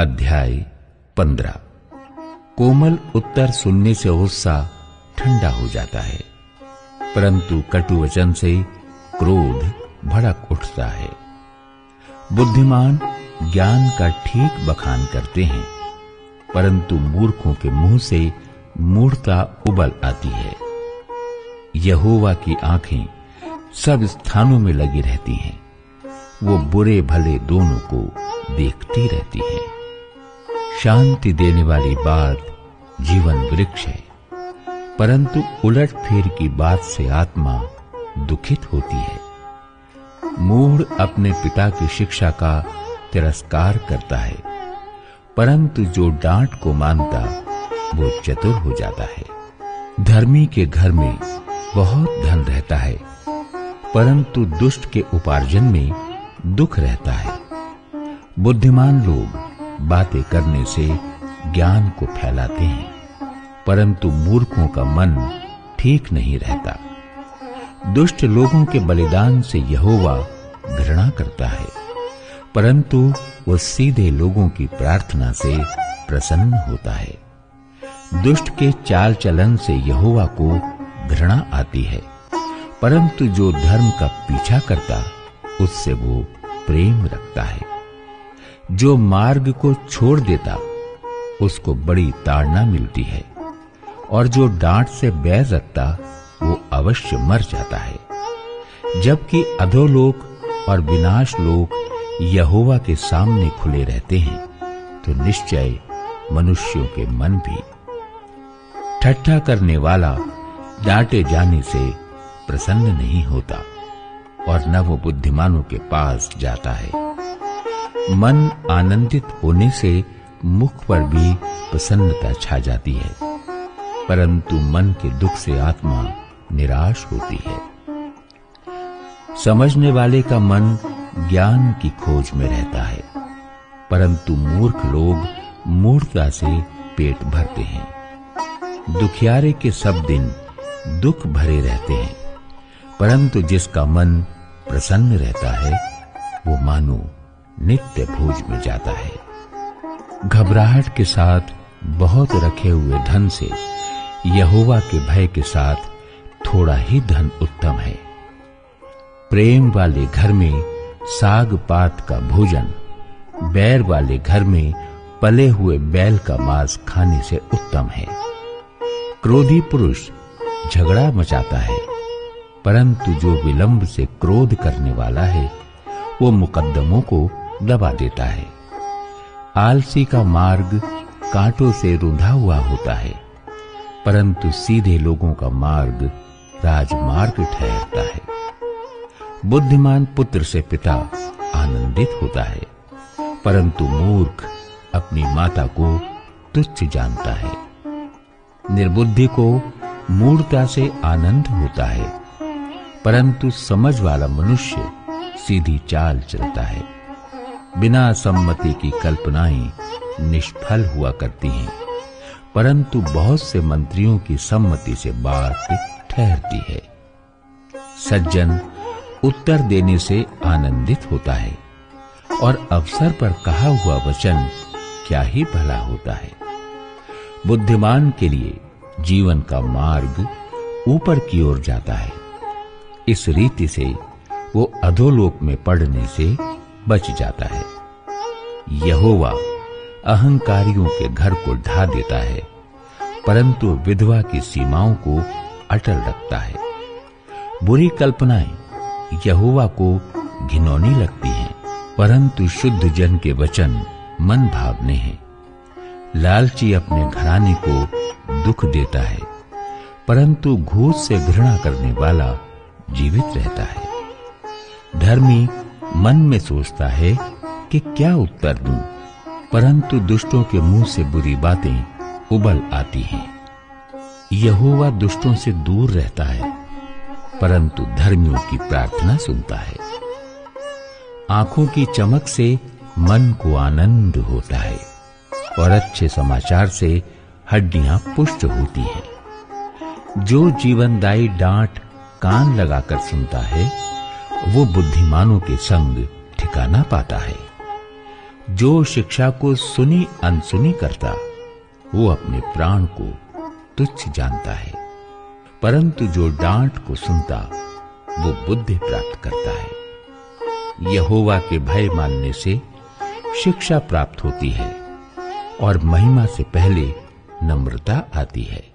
अध्याय 15। कोमल उत्तर सुनने से गुस्सा ठंडा हो जाता है, परंतु कटु वचन से क्रोध भड़क उठता है। बुद्धिमान ज्ञान का ठीक बखान करते हैं, परंतु मूर्खों के मुंह से मूढ़ता उबल आती है। यहोवा की आंखें सब स्थानों में लगी रहती हैं, वो बुरे भले दोनों को देखती रहती हैं। शांति देने वाली बात जीवन वृक्ष है, परंतु उलट फेर की बात से आत्मा दुखित होती है। मूढ़ अपने पिता की शिक्षा का तिरस्कार करता है, परंतु जो डांट को मानता वो चतुर हो जाता है। धर्मी के घर में बहुत धन रहता है, परंतु दुष्ट के उपार्जन में दुख रहता है। बुद्धिमान लोग बातें करने से ज्ञान को फैलाते हैं, परंतु मूर्खों का मन ठीक नहीं रहता। दुष्ट लोगों के बलिदान से यहोवा घृणा करता है, परंतु वो सीधे लोगों की प्रार्थना से प्रसन्न होता है। दुष्ट के चाल चलन से यहोवा को घृणा आती है, परंतु जो धर्म का पीछा करता उससे वो प्रेम रखता है। जो मार्ग को छोड़ देता उसको बड़ी ताड़ना मिलती है, और जो डांट से बैर रखता वो अवश्य मर जाता है। जबकि अधोलोक और विनाश लोक यहोवा के सामने खुले रहते हैं, तो निश्चय मनुष्यों के मन भी। ठट्ठा करने वाला डांटे जाने से प्रसन्न नहीं होता, और न वो बुद्धिमानों के पास जाता है। मन आनंदित होने से मुख पर भी प्रसन्नता छा जाती है, परंतु मन के दुख से आत्मा निराश होती है। समझने वाले का मन ज्ञान की खोज में रहता है, परंतु मूर्ख लोग मूढ़ता से पेट भरते हैं। दुखियारे के सब दिन दुख भरे रहते हैं, परंतु जिसका मन प्रसन्न रहता है वो मानो नित्य भोज में जाता है। घबराहट के साथ बहुत रखे हुए धन से यहोवा के भय के साथ थोड़ा ही धन उत्तम है। प्रेम वाले घर में साग पात का भोजन बैर वाले घर में पले हुए बैल का मांस खाने से उत्तम है। क्रोधी पुरुष झगड़ा मचाता है, परंतु जो विलंब से क्रोध करने वाला है वो मुकद्दमों को दबा देता है। आलसी का मार्ग कांटों से रुंधा हुआ होता है, परंतु सीधे लोगों का मार्ग राजमार्ग ठहरता है। बुद्धिमान पुत्र से पिता आनंदित होता है, परंतु मूर्ख अपनी माता को तुच्छ जानता है। निर्बुद्धि को मूढ़ता से आनंद होता है, परंतु समझ वाला मनुष्य सीधी चाल चलता है। बिना सम्मति की कल्पनाएं निष्फल हुआ करती हैं, परंतु बहुत से मंत्रियों की सम्मति से बात ठहरती है। सज्जन उत्तर देने से आनंदित होता है, और अवसर पर कहा हुआ वचन क्या ही भला होता है। बुद्धिमान के लिए जीवन का मार्ग ऊपर की ओर जाता है, इस रीति से वो अधोलोक में पड़ने से बच जाता है। यहोवा अहंकारियों के घर को ढा देता है, परंतु विधवा की सीमाओं को अटल रखता है। बुरी कल्पनाएं यहोवा को घिनौनी लगती हैं, परंतु शुद्ध जन के वचन मन भावने हैं। लालची अपने घराने को दुख देता है, परंतु घूस से घृणा करने वाला जीवित रहता है। धर्मी मन में सोचता है कि क्या उत्तर दूं, परंतु दुष्टों के मुंह से बुरी बातें उबल आती हैं। यहोवा दुष्टों से दूर रहता है, परंतु धर्मियों की प्रार्थना सुनता है। आंखों की चमक से मन को आनंद होता है, और अच्छे समाचार से हड्डियां पुष्ट होती हैं। जो जीवनदायी डांट कान लगाकर सुनता है वो बुद्धिमानों के संग ठिकाना पाता है। जो शिक्षा को सुनी अनसुनी करता, वो अपने प्राण को तुच्छ जानता है, परंतु जो डांट को सुनता, वो बुद्धि प्राप्त करता है। यहोवा के भय मानने से शिक्षा प्राप्त होती है और महिमा से पहले नम्रता आती है।